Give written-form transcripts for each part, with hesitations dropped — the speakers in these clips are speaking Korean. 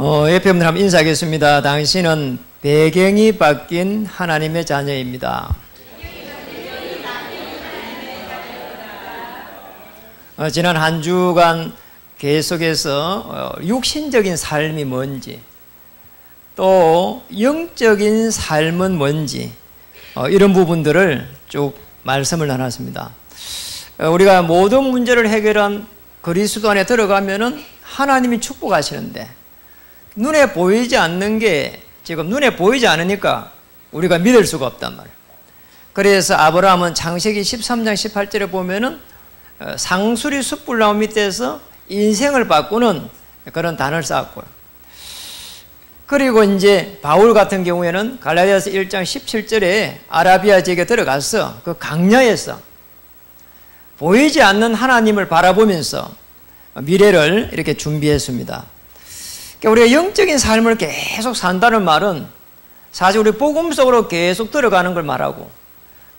예표님들 한번 인사하겠습니다. 당신은 배경이 바뀐 하나님의 자녀입니다. 지난 한 주간 계속해서 육신적인 삶이 뭔지, 또 영적인 삶은 뭔지, 이런 부분들을 쭉 말씀을 나눴습니다. 우리가 모든 문제를 해결한 그리스도 안에 들어가면은 하나님이 축복하시는데, 눈에 보이지 않는 게 지금 눈에 보이지 않으니까 우리가 믿을 수가 없단 말이에요. 그래서 아브라함은 창세기 13장 18절에 보면은 상수리 숯불나무 밑에서 인생을 바꾸는 그런 단을 쌓았고요. 그리고 이제 바울 같은 경우에는 갈라디아서 1장 17절에 아라비아 지역에 들어가서 그 강야에서 보이지 않는 하나님을 바라보면서 미래를 이렇게 준비했습니다. 그러니까 우리가 영적인 삶을 계속 산다는 말은 사실 우리 복음 속으로 계속 들어가는 걸 말하고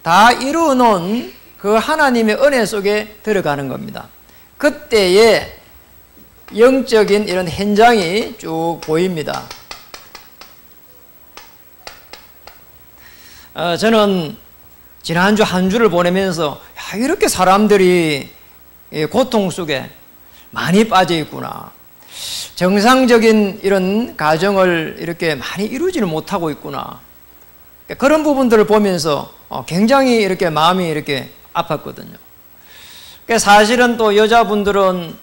다 이루어 놓은 그 하나님의 은혜 속에 들어가는 겁니다. 그때의 영적인 이런 현장이 쭉 보입니다. 저는 지난주 한 주를 보내면서 이렇게 사람들이 고통 속에 많이 빠져 있구나. 정상적인 이런 가정을 이렇게 많이 이루지는 못하고 있구나. 그런 부분들을 보면서 굉장히 이렇게 마음이 이렇게 아팠거든요. 사실은 또 여자분들은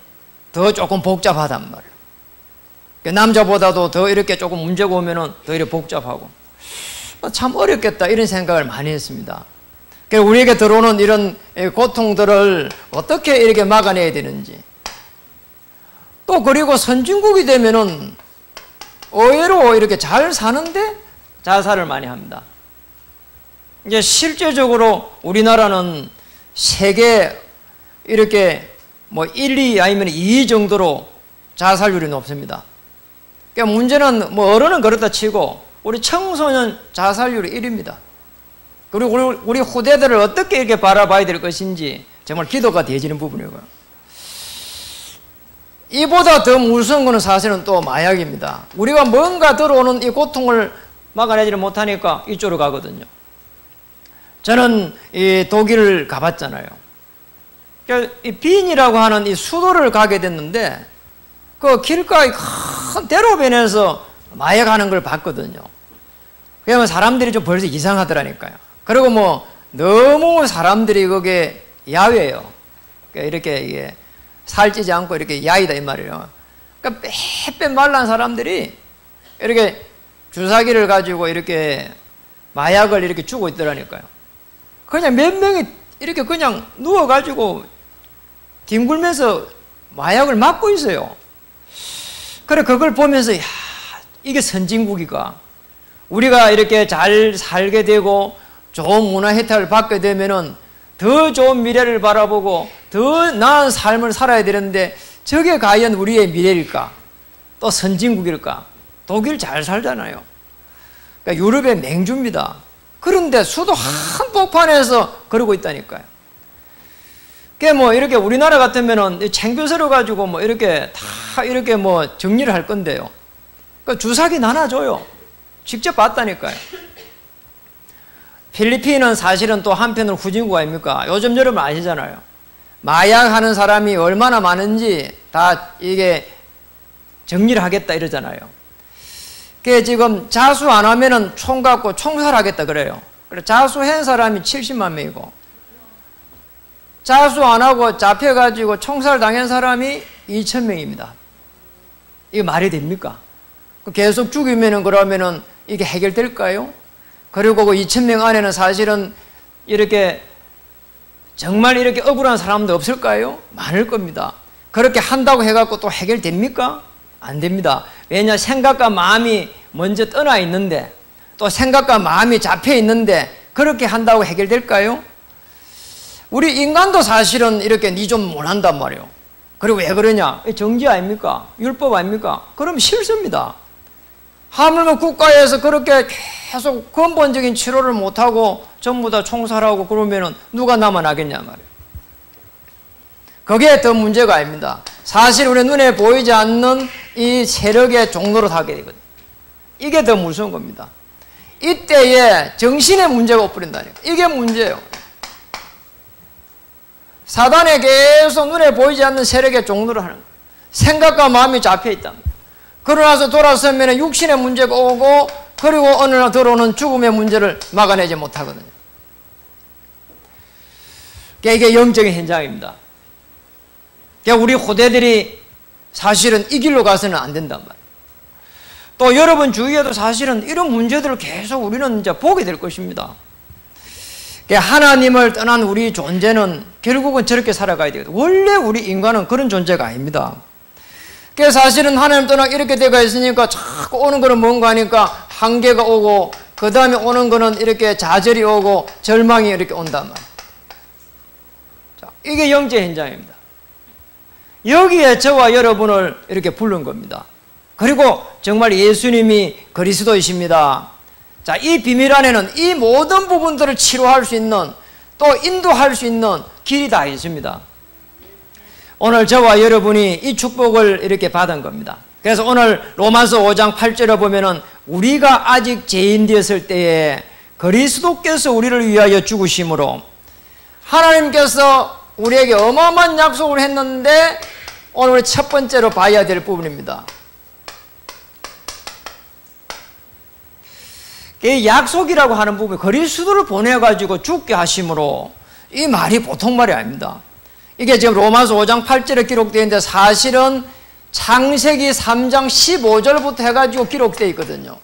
더 조금 복잡하단 말이에요. 남자보다도 더 이렇게 조금 문제가 오면은 더 이렇게 복잡하고. 참 어렵겠다 이런 생각을 많이 했습니다. 우리에게 들어오는 이런 고통들을 어떻게 이렇게 막아내야 되는지. 또 그리고 선진국이 되면은 의외로 이렇게 잘 사는데 자살을 많이 합니다. 이제 실제적으로 우리나라는 세계 이렇게 뭐 1, 2 아니면 2 정도로 자살률이 높습니다. 그러니까 문제는 뭐 어른은 그렇다 치고 우리 청소년 자살률이 1위입니다. 그리고 우리 후대들을 어떻게 이렇게 바라봐야 될 것인지 정말 기도가 되어지는 부분이고요. 이보다 더 무서운 것은 사실은 또 마약입니다. 우리가 뭔가 들어오는 이 고통을 막아내지를 못하니까 이쪽으로 가거든요. 저는 이 독일을 가봤잖아요. 이 빈이라고 하는 이 수도를 가게 됐는데 그 길가에 큰 대로변에서 마약하는 걸 봤거든요. 그러면 사람들이 좀 벌써 이상하더라니까요. 그리고 뭐 너무 사람들이 그게 야외예요. 이렇게 이게 살찌지 않고 이렇게 야이다 이 말이에요. 그러니까 빼빼 말란 사람들이 이렇게 주사기를 가지고 이렇게 마약을 이렇게 주고 있더라니까요. 그냥 몇 명이 이렇게 그냥 누워가지고 뒹굴면서 마약을 맞고 있어요. 그래 그걸 보면서 야 이게 선진국이가 우리가 이렇게 잘 살게 되고 좋은 문화 혜택을 받게 되면은 더 좋은 미래를 바라보고 더 나은 삶을 살아야 되는데 저게 과연 우리의 미래일까? 또 선진국일까? 독일 잘 살잖아요. 그러니까 유럽의 맹주입니다. 그런데 수도 한복판에서 그러고 있다니까요. 그게 뭐 이렇게 우리나라 같으면은 챙겨서려 가지고 뭐 이렇게 다 이렇게 뭐 정리를 할 건데요. 그러니까 주사기 나눠줘요. 직접 봤다니까요. 필리핀은 사실은 또 한편으로 후진국 아닙니까? 요즘 여러분 아시잖아요. 마약하는 사람이 얼마나 많은지 다 이게 정리를 하겠다 이러잖아요. 그게 지금 자수 안 하면은 총 갖고 총살하겠다 그래요. 그래 자수한 사람이 70만 명이고 자수 안 하고 잡혀가지고 총살 당한 사람이 2,000명입니다. 이게 말이 됩니까? 계속 죽이면은 그러면은 이게 해결될까요? 그리고 그 2,000명 안에는 사실은 이렇게 정말 이렇게 억울한 사람도 없을까요? 많을 겁니다. 그렇게 한다고 해갖고 또 해결됩니까? 안 됩니다. 왜냐 생각과 마음이 먼저 떠나 있는데 또 생각과 마음이 잡혀 있는데 그렇게 한다고 해결될까요? 우리 인간도 사실은 이렇게 니 좀 못한단 말이에요. 그리고 왜 그러냐? 정지 아닙니까? 율법 아닙니까? 그럼 실수입니다. 하물며 국가에서 그렇게 계속 근본적인 치료를 못하고 전부 다 총살하고 그러면은 누가 남아나겠냐 말이에요. 그게 더 문제가 아닙니다. 사실 우리 눈에 보이지 않는 이 세력의 종로로 하게 되거든요. 이게 더 무서운 겁니다. 이때에 정신의 문제가 엇부린다니까. 이게 문제예요. 사단에 계속 눈에 보이지 않는 세력의 종로를 하는 거예요. 생각과 마음이 잡혀 있다. 그러나서 돌아서면 육신의 문제가 오고, 그리고 어느 날 들어오는 죽음의 문제를 막아내지 못하거든요. 이게 영적인 현장입니다. 우리 후대들이 사실은 이 길로 가서는 안 된단 말이에요. 또 여러분 주위에도 사실은 이런 문제들을 계속 우리는 이제 보게 될 것입니다. 하나님을 떠난 우리 존재는 결국은 저렇게 살아가야 되거든요. 원래 우리 인간은 그런 존재가 아닙니다. 사실은 하나님 떠나 이렇게 되어 있으니까 자꾸 오는 거는 뭔가 하니까 한계가 오고, 그 다음에 오는 거는 이렇게 좌절이 오고 절망이 이렇게 온단 말이에요. 자, 이게 영적 현장입니다. 여기에 저와 여러분을 이렇게 부른 겁니다. 그리고 정말 예수님이 그리스도이십니다. 자, 이 비밀 안에는 이 모든 부분들을 치료할 수 있는, 또 인도할 수 있는 길이 다 있습니다. 오늘 저와 여러분이 이 축복을 이렇게 받은 겁니다. 그래서 오늘 로마서 5장 8절에 보면은 우리가 아직 죄인 되었을 때에 그리스도께서 우리를 위하여 죽으심으로 하나님께서 우리에게 어마어마한 약속을 했는데, 오늘 첫 번째로 봐야 될 부분입니다. 이 약속이라고 하는 부분이 그리스도를 보내가지고 죽게 하심으로, 이 말이 보통 말이 아닙니다. 이게 지금 로마서 5장 8절에 기록되어 있는데 사실은 창세기 3장 15절부터 해가지고 기록되어 있거든요.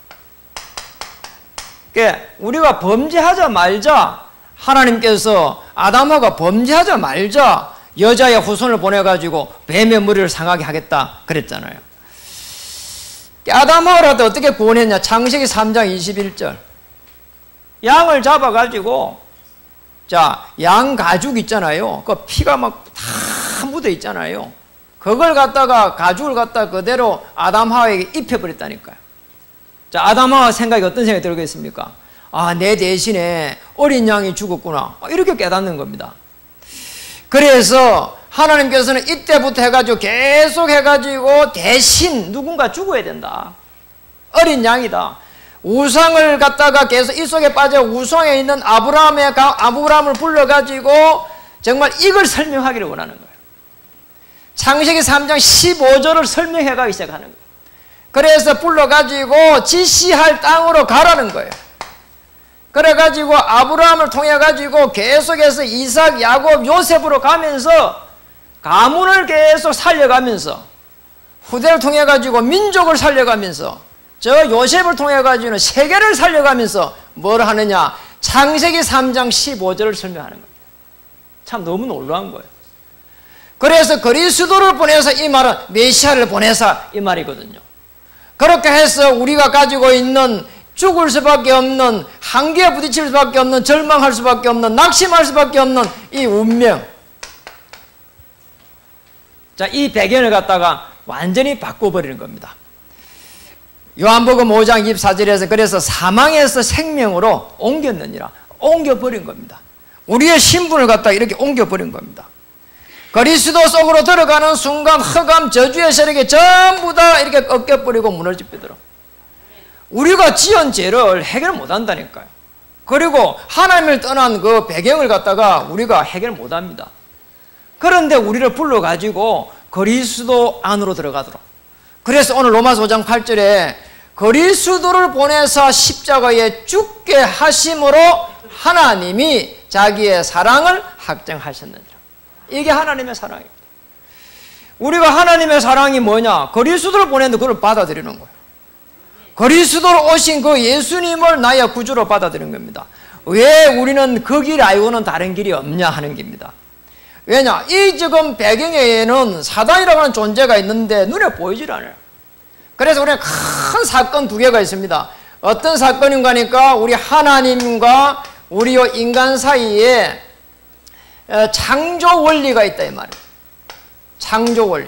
우리가 범죄하자 말자, 하나님께서 아담하고 범죄하자 말자 여자의 후손을 보내가지고 뱀의 머리를 상하게 하겠다 그랬잖아요. 아담하고라도 어떻게 구원했냐? 창세기 3장 21절. 양을 잡아가지고, 자, 양 가죽 있잖아요. 그 피가 막 다 묻어 있잖아요. 그걸 갖다가, 가죽을 갖다가 그대로 아담하와에게 입혀버렸다니까요. 자, 아담하와 생각이 어떤 생각이 들겠습니까? 아, 내 대신에 어린 양이 죽었구나. 이렇게 깨닫는 겁니다. 그래서 하나님께서는 이때부터 해가지고 계속 해가지고 대신 누군가 죽어야 된다. 어린 양이다. 우상을 갖다가 계속 이 속에 빠져 우상에 있는 아브라함을 불러가지고 정말 이걸 설명하기를 원하는 거예요. 창세기 3장 15절을 설명해가기 시작하는 거예요. 그래서 불러가지고 지시할 땅으로 가라는 거예요. 그래가지고 아브라함을 통해가지고 계속해서 이삭, 야곱, 요셉으로 가면서 가문을 계속 살려가면서, 후대를 통해가지고 민족을 살려가면서, 저 요셉을 통해가지고는 세계를 살려가면서 뭘 하느냐? 창세기 3장 15절을 설명하는 겁니다. 참 너무 놀라운 거예요. 그래서 그리스도를 보내서, 이 말은 메시아를 보내서 이 말이거든요. 그렇게 해서 우리가 가지고 있는 죽을 수밖에 없는, 한계에 부딪힐 수밖에 없는, 절망할 수밖에 없는, 낙심할 수밖에 없는 이 운명, 자, 이 배경을 갖다가 완전히 바꿔버리는 겁니다. 요한복음 5장 24절에서 그래서 사망에서 생명으로 옮겼느니라, 옮겨버린 겁니다. 우리의 신분을 갖다가 이렇게 옮겨버린 겁니다. 그리스도 속으로 들어가는 순간 흑암 저주의 세력이 전부 다 이렇게 꺾여버리고 무너집니다. 우리가 지은 죄를 해결 못한다니까요. 그리고 하나님을 떠난 그 배경을 갖다가 우리가 해결 못합니다. 그런데 우리를 불러가지고 그리스도 안으로 들어가도록. 그래서 오늘 로마서 5장 8절에 그리스도를 보내사 십자가에 죽게 하심으로 하나님이 자기의 사랑을 확증하셨느니라. 이게 하나님의 사랑입니다. 우리가 하나님의 사랑이 뭐냐? 그리스도를 보내는데 그걸 받아들이는 거예요. 그리스도로 오신 그 예수님을 나의 구주로 받아들이는 겁니다. 왜 우리는 그 길 알고는 다른 길이 없냐 하는 겁니다. 왜냐? 이 지금 배경에는 사단이라고 하는 존재가 있는데 눈에 보이질 않아요. 그래서 우리는 큰 사건 두 개가 있습니다. 어떤 사건인가 하니까 우리 하나님과 우리 인간 사이에 창조 원리가 있다 이 말이에요. 창조 원리.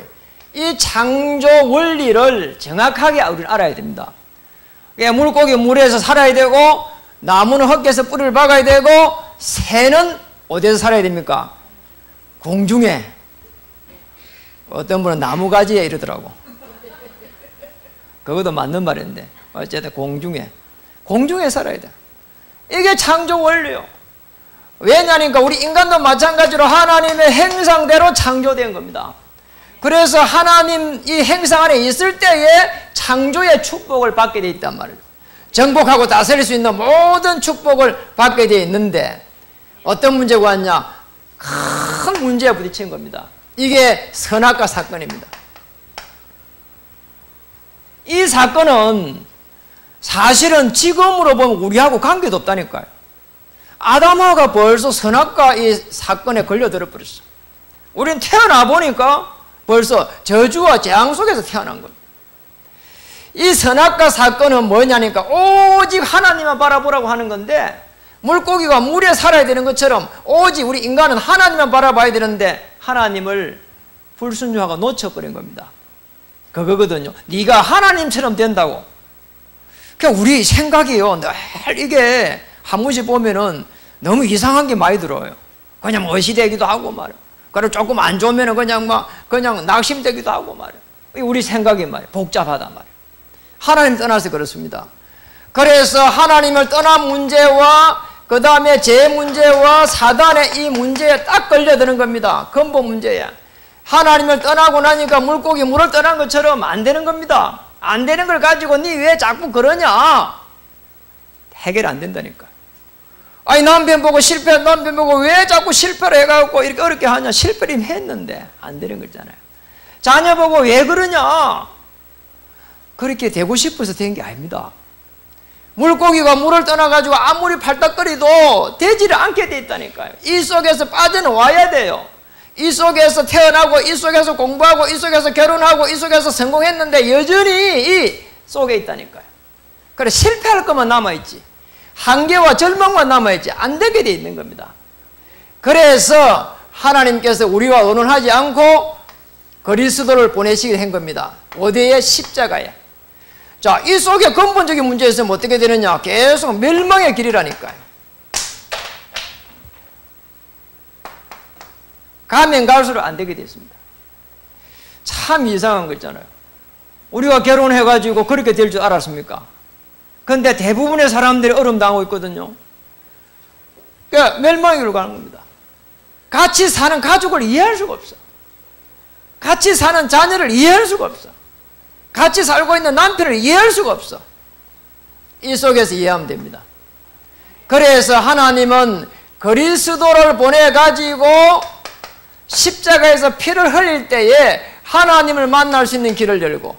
이 창조 원리를 정확하게 우리는 알아야 됩니다. 물고기 물에서 살아야 되고, 나무는 흙에서 뿌리를 박아야 되고, 새는 어디서 살아야 됩니까? 공중에. 어떤 분은 나무가지에 이러더라고. 그것도 맞는 말인데 어쨌든 공중에 살아야 돼. 이게 창조 원리요. 왜냐니까 우리 인간도 마찬가지로 하나님의 행상대로 창조된 겁니다. 그래서 하나님 이 행상 안에 있을 때에 창조의 축복을 받게 돼 있단 말이에요. 정복하고 다스릴 수 있는 모든 축복을 받게 돼 있는데 어떤 문제가 왔냐? 큰 문제에 부딪힌 겁니다. 이게 선악과 사건입니다. 이 사건은 사실은 지금으로 보면 우리하고 관계도 없다니까요. 아담하가 벌써 선악과 이 사건에 걸려들어 버렸어. 우리는 태어나 보니까 벌써 저주와 재앙 속에서 태어난 겁니다. 이 선악과 사건은 뭐냐니까 오직 하나님만 바라보라고 하는 건데 물고기가 물에 살아야 되는 것처럼 오직 우리 인간은 하나님만 바라봐야 되는데 하나님을 불순종하고 놓쳐버린 겁니다. 그거거든요. 네가 하나님처럼 된다고. 그냥 우리 생각이요. 늘 이게 한 번씩 보면은 너무 이상한 게 많이 들어요. 그냥 멋이되기도 하고 말이야. 그리고 조금 안 좋으면은 그냥 낙심되기도 하고 말이야. 우리 생각이 말이야. 복잡하단 말이야. 하나님 떠나서 그렇습니다. 그래서 하나님을 떠난 문제와 그 다음에 제 문제와 사단의 이 문제에 딱 걸려드는 겁니다. 근본 문제야. 하나님을 떠나고 나니까 물고기 물을 떠난 것처럼 안 되는 겁니다. 안 되는 걸 가지고 니 왜 자꾸 그러냐? 해결 안 된다니까. 아니 남편 보고 실패한 남편 보고 왜 자꾸 실패를 해갖고 이렇게 어렵게 하냐? 실패를 했는데 안 되는 거잖아요. 자녀 보고 왜 그러냐? 그렇게 되고 싶어서 된 게 아닙니다. 물고기가 물을 떠나가지고 아무리 팔딱거리도 되지를 않게 돼 있다니까요. 이 속에서 빠져나와야 돼요. 이 속에서 태어나고 이 속에서 공부하고 이 속에서 결혼하고 이 속에서 성공했는데 여전히 이 속에 있다니까요. 그래 실패할 것만 남아있지 한계와 절망만 남아있지 안 되게 돼 있는 겁니다. 그래서 하나님께서 우리와 의논하지 않고 그리스도를 보내시게 한 겁니다. 어디에? 십자가에. 자, 이 속에 근본적인 문제가 있으면 어떻게 되느냐? 계속 멸망의 길이라니까요. 가면 갈수록 안 되게 됐습니다. 참 이상한 거 있잖아요. 우리가 결혼해가지고 그렇게 될 줄 알았습니까? 그런데 대부분의 사람들이 어려움 당하고 있거든요. 그러니까 멸망의 길로 가는 겁니다. 같이 사는 가족을 이해할 수가 없어. 같이 사는 자녀를 이해할 수가 없어. 같이 살고 있는 남편을 이해할 수가 없어. 이 속에서 이해하면 됩니다. 그래서 하나님은 그리스도를 보내가지고 십자가에서 피를 흘릴 때에 하나님을 만날 수 있는 길을 열고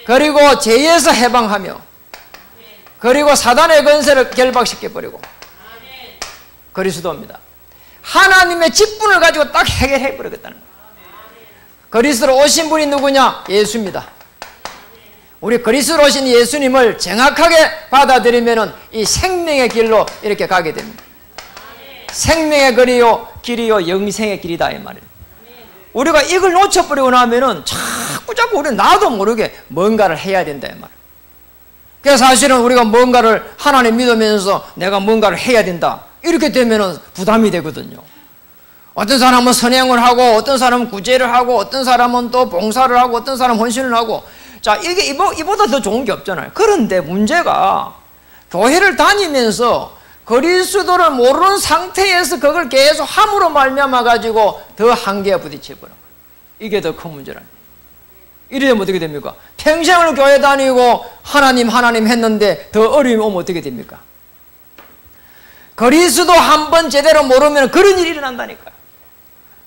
그리고 죄에서 해방하며 그리고 사단의 권세를 결박시켜버리고 그리스도입니다. 하나님의 직분을 가지고 딱 해결해버리겠다는 거예요. 그리스도로 오신 분이 누구냐? 예수입니다. 우리 그리스도로 오신 예수님을 정확하게 받아들이면 이 생명의 길로 이렇게 가게 됩니다. 생명의 길이요 영생의 길이다 이 말이에요. 우리가 이걸 놓쳐버리고 나면은 자꾸 우리는 나도 모르게 뭔가를 해야 된다 이 말이에요. 그래서 사실은 우리가 뭔가를 하나님 믿으면서 내가 뭔가를 해야 된다 이렇게 되면은 부담이 되거든요. 어떤 사람은 선행을 하고 어떤 사람은 구제를 하고 어떤 사람은 또 봉사를 하고 어떤 사람은 헌신을 하고 자 이게 이보다 더 좋은 게 없잖아요. 그런데 문제가 교회를 다니면서 그리스도를 모르는 상태에서 그걸 계속 함으로 말미암아 가지고 더 한계에 부딪혀버려. 이게 더 큰 문제라는 거예요. 이러면 어떻게 됩니까? 평생을 교회 다니고 하나님 했는데 더 어려움이 오면 어떻게 됩니까? 그리스도 한 번 제대로 모르면 그런 일이 일어난다니까요.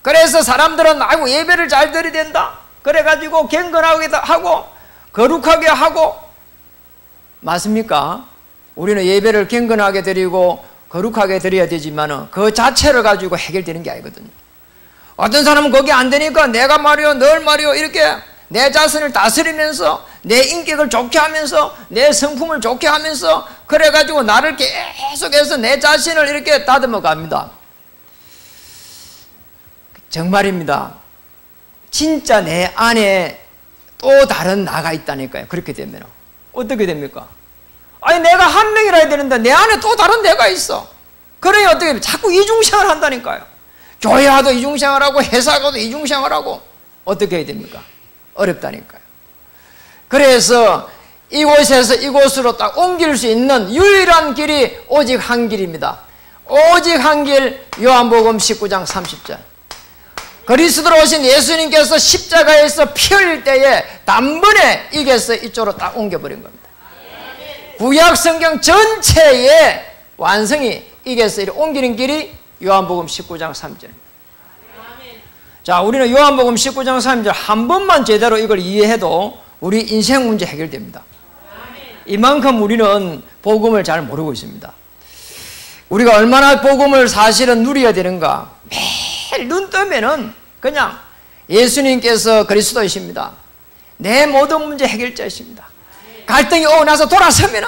그래서 사람들은 아이고 예배를 잘 드려야 된다. 그래가지고 경건하게 하고 거룩하게 하고 맞습니까? 우리는 예배를 경건하게 드리고 거룩하게 드려야 되지만 그 자체를 가지고 해결되는 게 아니거든요. 어떤 사람은 거기 안 되니까 내가 말이요 늘 말이요 이렇게 내 자신을 다스리면서 내 인격을 좋게 하면서 내 성품을 좋게 하면서 그래가지고 나를 계속해서 내 자신을 이렇게 다듬어 갑니다. 정말입니다. 진짜 내 안에 또 다른 나가 있다니까요. 그렇게 되면 어떻게 됩니까? 아니 내가 한 명이라 해야 되는데 내 안에 또 다른 내가 있어. 그래야 어떻게 자꾸 이중생활 한다니까요. 교회 와도 이중생활하고 회사 가도 이중생활하고 어떻게 해야 됩니까? 어렵다니까요. 그래서 이곳에서 이곳으로 딱 옮길 수 있는 유일한 길이 오직 한 길입니다. 오직 한 길, 요한복음 19장 30절. 그리스도로 오신 예수님께서 십자가에서 피 흘릴 때에 단번에 이겨서 이쪽으로 딱 옮겨버린 겁니다. 구약 성경 전체의 완성이 이겨서 옮기는 길이 요한복음 19장 3절입니다. 자, 우리는 요한복음 19장 3절 한 번만 제대로 이걸 이해해도 우리 인생 문제 해결됩니다. 이만큼 우리는 복음을 잘 모르고 있습니다. 우리가 얼마나 복음을 사실은 누려야 되는가. 매일 눈 뜨면은 그냥 예수님께서 그리스도이십니다. 내 모든 문제 해결자이십니다. 갈등이 오고 나서 돌아서면은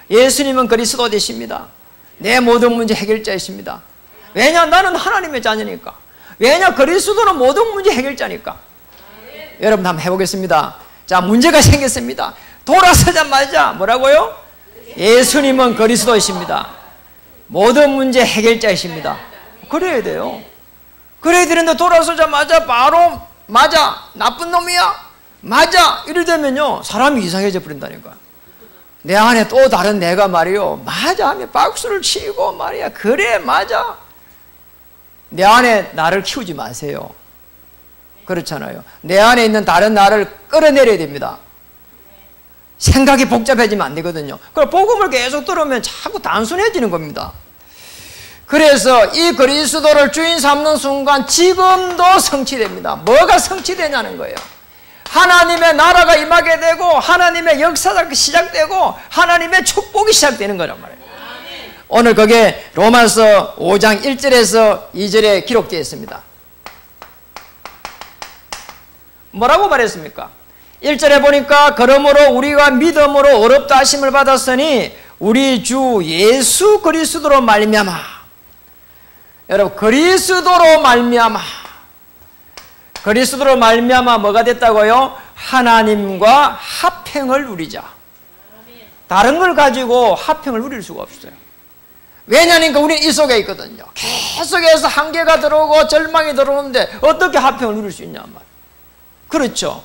예수님은 그리스도 되십니다. 내 모든 문제 해결자이십니다. 왜냐? 나는 하나님의 자녀니까. 왜냐? 그리스도는 모든 문제 해결자니까. 여러분 한번 해보겠습니다. 자, 문제가 생겼습니다. 돌아서자마자 뭐라고요? 예수님은 그리스도이십니다. 모든 문제 해결자이십니다. 그래야 돼요. 그래야 되는데 돌아서자마자 바로 맞아, 나쁜 놈이야, 맞아 이러되면요 사람이 이상해져 버린다니까. 내 안에 또 다른 내가 말이요 맞아 하면 박수를 치고 말이야 그래 맞아. 내 안에 나를 키우지 마세요. 그렇잖아요. 내 안에 있는 다른 나를 끌어내려야 됩니다. 생각이 복잡해지면 안 되거든요. 그럼 복음을 계속 들으면 자꾸 단순해지는 겁니다. 그래서 이 그리스도를 주인 삼는 순간 지금도 성취됩니다. 뭐가 성취되냐는 거예요. 하나님의 나라가 임하게 되고 하나님의 역사가 시작되고 하나님의 축복이 시작되는 거란 말이에요. 오늘 그게 로마서 5장 1절에서 2절에 기록되어 있습니다. 뭐라고 말했습니까? 1절에 보니까 그러므로 우리가 믿음으로 어렵다 하심을 받았으니 우리 주 예수 그리스도로 말미암아. 여러분 그리스도로 말미암아. 그리스도로 말미암아 뭐가 됐다고요? 하나님과 합평을 누리자. 다른 걸 가지고 합평을 누릴 수가 없어요. 왜냐니까 우리는 이 속에 있거든요. 계속해서 한계가 들어오고 절망이 들어오는데 어떻게 합평을 누릴 수 있냐 말이에요. 그렇죠.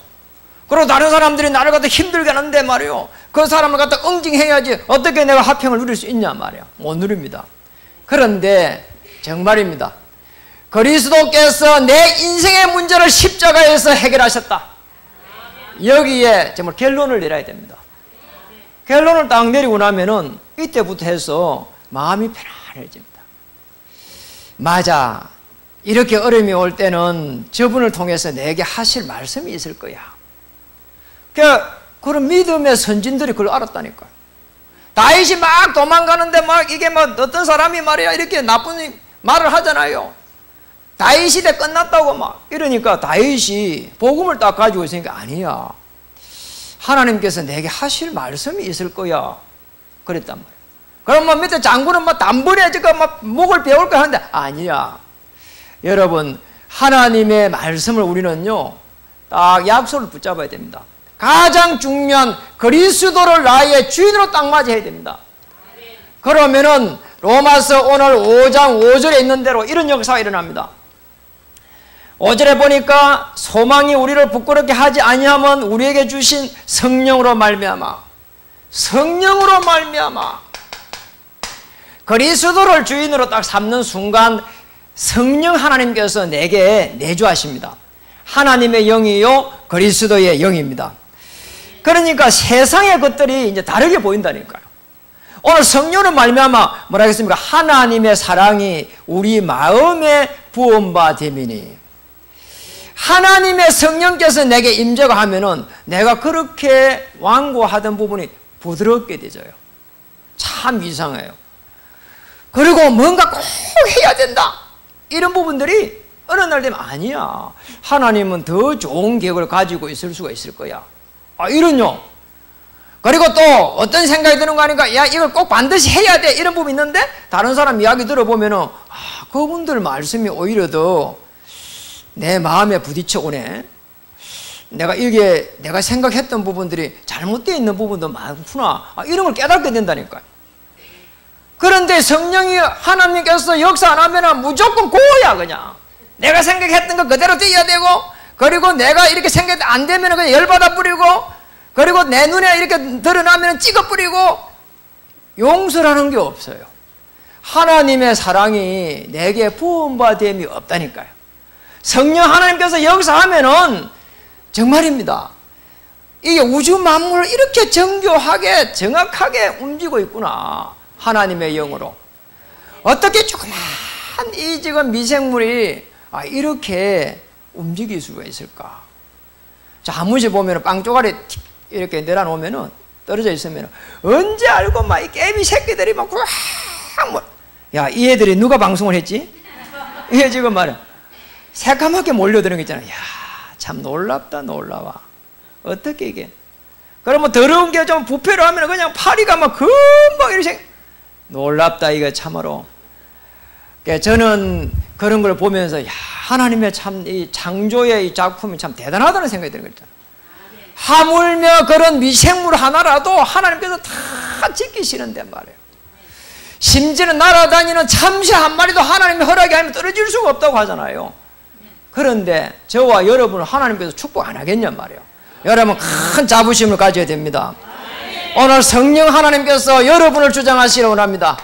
그리고 다른 사람들이 나를 갖다 힘들게 하는데 말이요 그 사람을 갖다 응징해야지 어떻게 내가 합평을 누릴 수 있냐 말이에요. 못 누립니다. 그런데 정말입니다. 그리스도께서 내 인생의 문제를 십자가에서 해결하셨다. 여기에 정말 결론을 내려야 됩니다. 결론을 딱 내리고 나면은 이때부터 해서 마음이 편안해집니다. 맞아. 이렇게 어려움이 올 때는 저분을 통해서 내게 하실 말씀이 있을 거야. 그런 믿음의 선진들이 그걸 알았다니까요. 다윗이 막 도망가는데 막 이게 막 어떤 사람이 말이야 이렇게 나쁜 말을 하잖아요. 다윗 시대 끝났다고 막 이러니까 다윗이 복음을 딱 가지고 있으니까 아니야. 하나님께서 내게 하실 말씀이 있을 거야. 그랬단 말이야. 그럼 뭐 밑에 장군은 막 단번에 지금 막 목을 베울까 하는데 아니야. 여러분 하나님의 말씀을 우리는요 딱 약속을 붙잡아야 됩니다. 가장 중요한 그리스도를 나의 주인으로 딱 맞이해야 됩니다. 그러면은 로마서 오늘 5장 5절에 있는 대로 이런 역사가 일어납니다. 5절에 보니까 소망이 우리를 부끄럽게 하지 아니하면 우리에게 주신 성령으로 말미암아. 성령으로 말미암아. 그리스도를 주인으로 딱 삼는 순간 성령 하나님께서 내게 내주하십니다. 하나님의 영이요 그리스도의 영입니다. 그러니까 세상의 것들이 이제 다르게 보인다니까요. 오늘 성령으로 말미암아 뭐라 하겠습니까? 하나님의 사랑이 우리 마음에 부음바 되미니. 하나님의 성령께서 내게 임재가 하면은 내가 그렇게 완고하던 부분이 부드럽게 되져요. 참 이상해요. 그리고 뭔가 꼭 해야 된다. 이런 부분들이 어느 날 되면 아니야. 하나님은 더 좋은 계획을 가지고 있을 수가 있을 거야. 이런요. 그리고 또 어떤 생각이 드는 거 아닌가? 야, 이걸 꼭 반드시 해야 돼. 이런 부분이 있는데 다른 사람 이야기 들어보면은 그분들 말씀이 오히려 더 내 마음에 부딪혀 오네. 내가 생각했던 부분들이 잘못되어 있는 부분도 많구나. 이런 걸 깨닫게 된다니까요. 그런데 성령이 하나님께서 역사 안 하면은 무조건 고야 그냥. 내가 생각했던 거 그대로 돼야 되고 그리고 내가 이렇게 생겼는데 안 되면 그냥 열받아 뿌리고, 그리고 내 눈에 이렇게 드러나면 찍어 뿌리고, 용서라는 게 없어요. 하나님의 사랑이 내게 부음받음이 없다니까요. 성령 하나님께서 역사하면은 정말입니다. 이게 우주 만물을 이렇게 정교하게 정확하게 움직이고 있구나. 하나님의 영으로. 어떻게 조그만 이 지금 미생물이 이렇게 움직일 수가 있을까? 자, 한 번씩 보면 빵 쪼가리 이렇게 내려놓으면은 떨어져 있으면 언제 알고 막 이 깨비 새끼들이 막 야, 이 애들이 누가 방송을 했지? 이게 지금 말이야. 새까맣게 몰려드는 거 있잖아. 야, 참 놀랍다, 놀라워. 어떻게 이게? 그러면 더러운 게 좀 부패로 하면 그냥 파리가 막 금방 이렇게 놀랍다, 이거 참으로. 저는 그런 걸 보면서, 야, 하나님의 참, 이 창조의 이 작품이 참 대단하다는 생각이 드는 거죠. 하물며 그런 미생물 하나라도 하나님께서 다 지키시는데 말이에요. 심지어는 날아다니는 참새 한 마리도 하나님의 허락이 아니면 떨어질 수가 없다고 하잖아요. 그런데 저와 여러분은 하나님께서 축복 안 하겠냔 말이에요. 여러분 큰 자부심을 가져야 됩니다. 오늘 성령 하나님께서 여러분을 주장하시기 원합니다.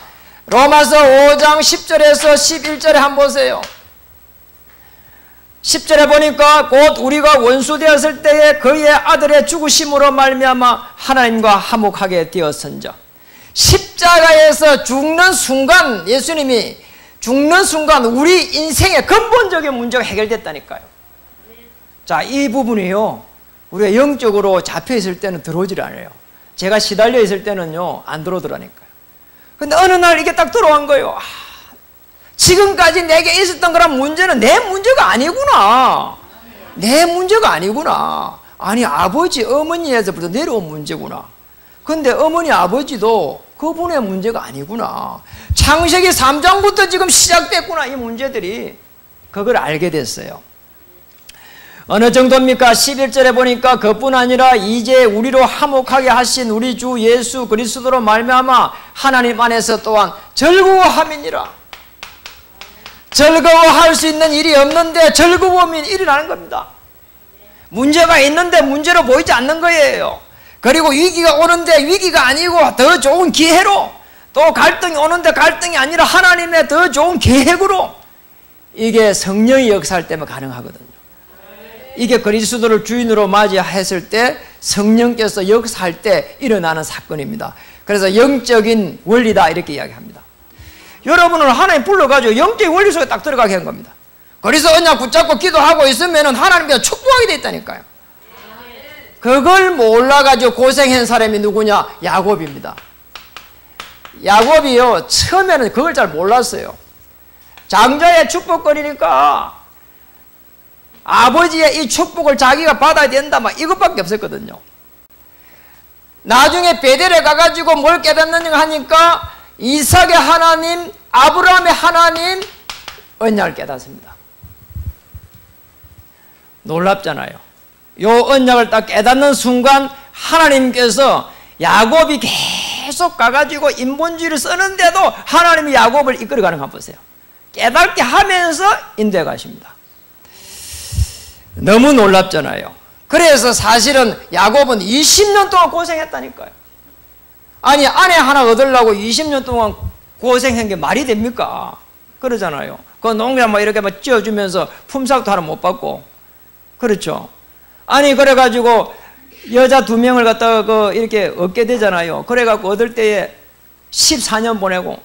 로마서 5장 10절에서 11절에 한번 보세요. 10절에 보니까 곧 우리가 원수 되었을 때에 그의 아들의 죽으심으로 말미암아 하나님과 화목하게 되었은즉, 십자가에서 죽는 순간, 예수님이 죽는 순간 우리 인생의 근본적인 문제가 해결됐다니까요. 자, 이 부분이요, 우리가 영적으로 잡혀 있을 때는 들어오질 않아요. 제가 시달려 있을 때는요 안 들어오더라니까요. 근데 어느 날 이게 딱 들어온 거예요. 지금까지 내게 있었던 그런 문제는 내 문제가 아니구나. 내 문제가 아니구나. 아니, 아버지 어머니에서부터 내려온 문제구나. 근데 어머니 아버지도 그분의 문제가 아니구나. 창세기 3장부터 지금 시작됐구나, 이 문제들이. 그걸 알게 됐어요. 어느 정도입니까? 11절에 보니까 그뿐 아니라 이제 우리로 화목하게 하신 우리 주 예수 그리스도로 말미암아 하나님 안에서 또한 즐거워함이니라. 즐거워할 수 있는 일이 없는데 즐거움이 일이라는 겁니다. 문제가 있는데 문제로 보이지 않는 거예요. 그리고 위기가 오는데 위기가 아니고 더 좋은 기회로, 또 갈등이 오는데 갈등이 아니라 하나님의 더 좋은 계획으로, 이게 성령이 역사할 때만 가능하거든요. 이게 그리스도를 주인으로 맞이했을 때 성령께서 역사할 때 일어나는 사건입니다. 그래서 영적인 원리다 이렇게 이야기합니다. 여러분을 하나님 불러가지고 영적인 원리 속에 딱 들어가게 한 겁니다. 그래서 언약 붙잡고 기도하고 있으면 하나님께서 축복하게 돼 있다니까요. 그걸 몰라가지고 고생한 사람이 누구냐? 야곱입니다. 야곱이요, 처음에는 그걸 잘 몰랐어요. 장자의 축복거리니까 아버지의 이 축복을 자기가 받아야 된다, 막 이것밖에 없었거든요. 나중에 베델에 가가지고 뭘 깨닫느냐 하니까 이삭의 하나님, 아브라함의 하나님, 언약을 깨닫습니다. 놀랍잖아요. 요 언약을 딱 깨닫는 순간 하나님께서 야곱이 계속 가가지고 인본주의를 쓰는데도 하나님이 야곱을 이끌어가는 거 한번 보세요. 깨닫게 하면서 인도해 가십니다. 너무 놀랍잖아요. 그래서 사실은 야곱은 20년 동안 고생했다니까요. 아니, 아내 하나 얻으려고 20년 동안 고생한 게 말이 됩니까? 그러잖아요. 그 농사 뭐 이렇게 막 찧어주면서 품삯도 하나 못 받고. 그렇죠. 아니, 그래가지고 여자 2명을 갖다가 이렇게 얻게 되잖아요. 그래갖고 얻을 때에 14년 보내고,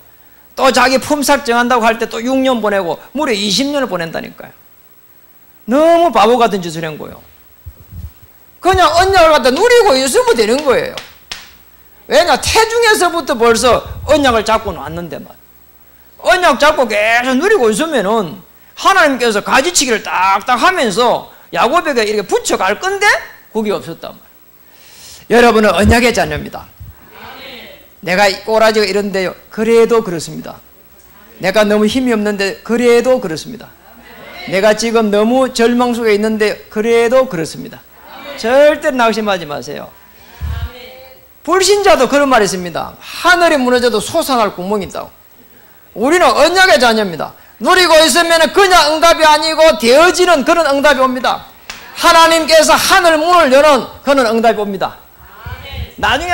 또 자기 품삯 정한다고 할 때 또 6년 보내고, 무려 20년을 보낸다니까요. 너무 바보 같은 짓을 한 거예요. 그냥 언약을 갖다 누리고 있으면 되는 거예요. 왜냐? 태중에서부터 벌써 언약을 잡고 놨는데 말. 언약 잡고 계속 누리고 있으면은 하나님께서 가지치기를 딱딱 하면서 야곱에게 이렇게 붙여갈 건데 그게 없었단 말이에요. 여러분은 언약의 자녀입니다. 내가 꼬라지가 이런데요, 그래도 그렇습니다. 내가 너무 힘이 없는데 그래도 그렇습니다. 내가 지금 너무 절망 속에 있는데 그래도 그렇습니다. 절대 낙심하지 마세요. 불신자도 그런 말이 있습니다. 하늘이 무너져도 솟아날 구멍이 있다고. 우리는 언약의 자녀입니다. 누리고 있으면 그냥 응답이 아니고 되어지는 그런 응답이 옵니다. 하나님께서 하늘 문을 여는 그는 응답이 옵니다. 나중에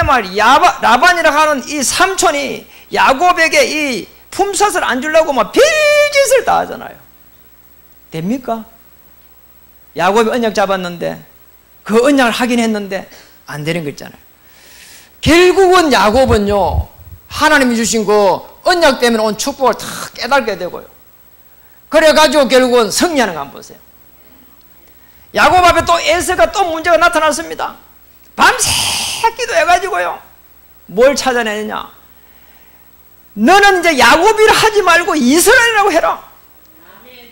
라반이라고 하는 이 삼촌이 야곱에게 이 품삯을 안 주려고 막 별짓을 다 하잖아요. 됩니까? 야곱이 언약 잡았는데 그 언약을 하긴 했는데 안 되는 거 있잖아요. 결국은 야곱은요, 하나님이 주신 그 언약 때문에 온 축복을 다 깨닫게 되고요. 그래가지고 결국은 승리하는 거 한번 보세요. 야곱 앞에 또 에서가 또 문제가 나타났습니다. 밤새 기도해가지고요, 뭘 찾아내느냐? 너는 이제 야곱이라 하지 말고 이스라엘이라고 해라.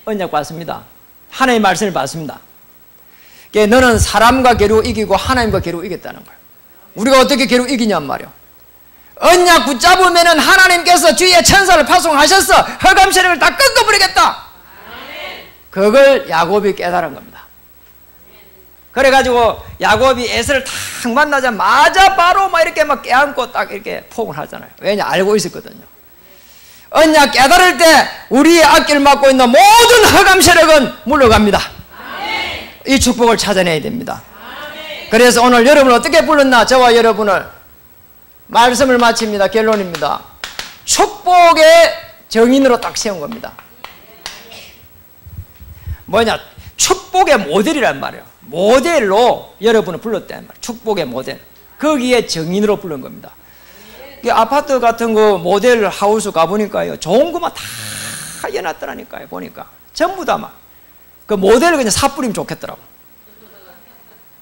언약 받습니다. 하나님의 말씀을 받습니다. 너는 사람과 겨루 이기고 하나님과 겨루 이겼다는 거예요. 우리가 어떻게 겨루 이기냔 말이요. 언약 붙잡으면은 하나님께서 주의 천사를 파송하셔서 흑암 세력을 다 꺾어버리겠다. 그걸 야곱이 깨달은 겁니다. 그래가지고 야곱이 에서를 탁 만나자마자 바로 막 이렇게 막 깨안고 딱 이렇게 포옹을 하잖아요. 왜냐? 알고 있었거든요. 언약 깨달을 때 우리의 앞길 막고 있는 모든 흑암 세력은 물러갑니다. 이 축복을 찾아내야 됩니다. 그래서 오늘 여러분을 어떻게 불렀나? 저와 여러분을 말씀을 마칩니다. 결론입니다. 축복의 정인으로 딱 세운 겁니다. 뭐냐? 축복의 모델이란 말이에요. 모델로 여러분을 불렀단 말이에요. 축복의 모델. 거기에 정인으로 부른 겁니다. 아파트 같은 거 모델 하우스 가보니까요, 좋은 것만 다 해놨더라니까요. 보니까 전부 다 막 그 모델을 그냥 사뿌리면 좋겠더라고.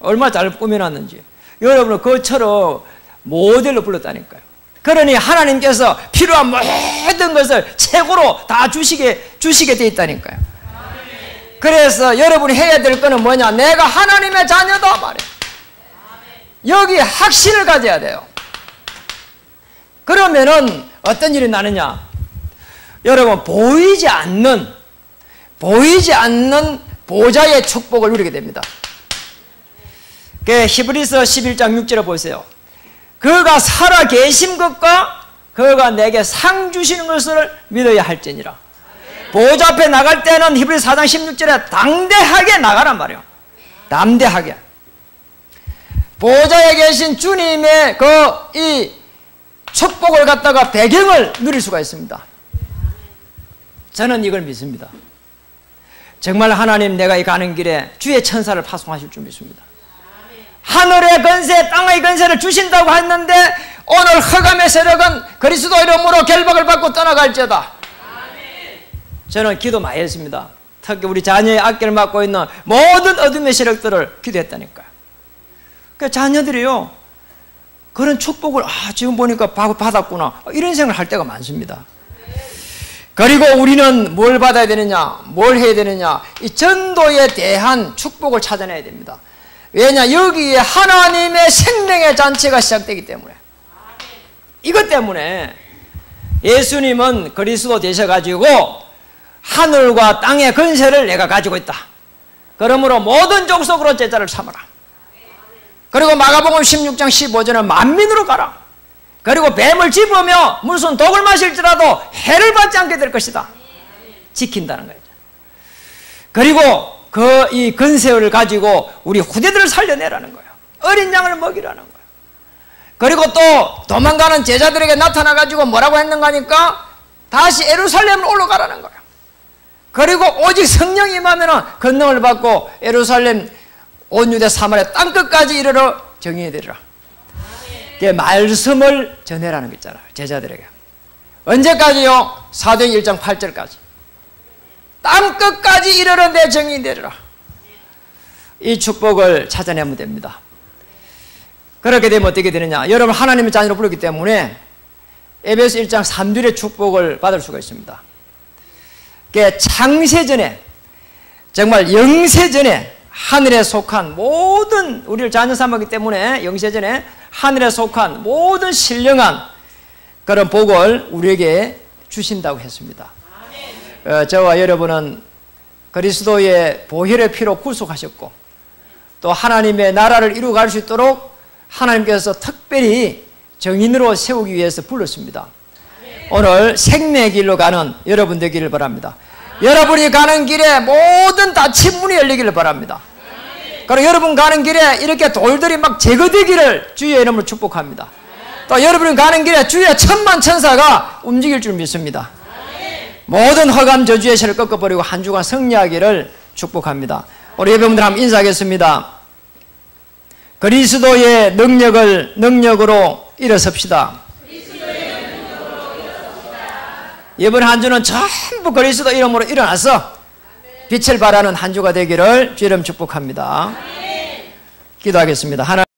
얼마나 잘 꾸며놨는지. 여러분은 그처럼 모델로 불렀다니까요. 그러니 하나님께서 필요한 모든 것을 최고로 다 주시게 돼 있다니까요. 그래서 여러분이 해야 될 거는 뭐냐? 내가 하나님의 자녀다 말이에요. 여기 확신을 가져야 돼요. 그러면은 어떤 일이 나느냐? 여러분, 보이지 않는 보좌의 축복을 누리게 됩니다. 히브리서 11장 6절에 보세요. 그가 살아 계신 것과 그가 내게 상 주시는 것을 믿어야 할지니라. 보좌 앞에 나갈 때는 히브리서 4장 16절에 당대하게 나가란 말이에요. 담대하게. 보좌에 계신 주님의 이 축복을 갖다가 배경을 누릴 수가 있습니다. 저는 이걸 믿습니다. 정말 하나님, 내가 이 가는 길에 주의 천사를 파송하실 줄 믿습니다. 하늘의 건세, 땅의 건세를 주신다고 했는데 오늘 흑암의 세력은 그리스도 이름으로 결박을 받고 떠나갈지어다. 저는 기도 많이 했습니다. 특히 우리 자녀의 앞길을 막고 있는 모든 어둠의 세력들을 기도했다니까요. 그 자녀들이요, 그런 축복을 지금 보니까 받았구나, 이런 생각을 할 때가 많습니다. 그리고 우리는 뭘 받아야 되느냐, 뭘 해야 되느냐? 이 전도에 대한 축복을 찾아내야 됩니다. 왜냐? 여기에 하나님의 생명의 잔치가 시작되기 때문에. 이것 때문에 예수님은 그리스도 되셔가지고 하늘과 땅의 건세를 내가 가지고 있다. 그러므로 모든 족속으로 제자를 삼아라. 그리고 마가복음 16장 15절은 만민으로 가라. 그리고 뱀을 집으며 무슨 독을 마실지라도 해를 받지 않게 될 것이다. 지킨다는 거죠. 그리고 이 건세를 가지고 우리 후대들을 살려내라는 거예요. 어린 양을 먹이라는 거예요. 그리고 또 도망가는 제자들에게 나타나가지고 뭐라고 했는가 하니까 다시 예루살렘으로 올라가라는 거예요. 그리고 오직 성령이 임하면 권능을 받고 예루살렘 온 유대 사마리아 땅끝까지 이르러 정의에 되리라. 말씀을 전해라는 거 있잖아요. 제자들에게. 언제까지요? 사도행 1장 8절까지. 땅끝까지 이르러 내 정의 되리라. 이 축복을 찾아내면 됩니다. 그렇게 되면 어떻게 되느냐? 여러분, 하나님의 자녀로 부르기 때문에 에베소 1장 3절의 축복을 받을 수가 있습니다. 창세전에, 정말 영세전에 하늘에 속한 모든, 우리를 자녀 삼았기 때문에 영세전에 하늘에 속한 모든 신령한 그런 복을 우리에게 주신다고 했습니다. 저와 여러분은 그리스도의 보혈의 피로 구속하셨고 또 하나님의 나라를 이루어갈 수 있도록 하나님께서 특별히 정인으로 세우기 위해서 불렀습니다. 오늘 생명의 길로 가는 여러분 되기를 바랍니다. 여러분이 가는 길에 모든 닫힌 문이 열리기를 바랍니다. 그리고 여러분 가는 길에 이렇게 돌들이 막 제거되기를 주의 이름으로 축복합니다. 또 여러분 가는 길에 주의 천만 천사가 움직일 줄 믿습니다. 모든 허감 저주의 실을 꺾어버리고 한 주간 승리하기를 축복합니다. 우리 예배분들 한번 인사하겠습니다. 그리스도의 능력으로 일어섭시다. 이번 한 주는 전부 그리스도 이름으로 일어나서 빛을 발하는 한 주가 되기를 주의 이름 축복합니다. 기도하겠습니다. 하나님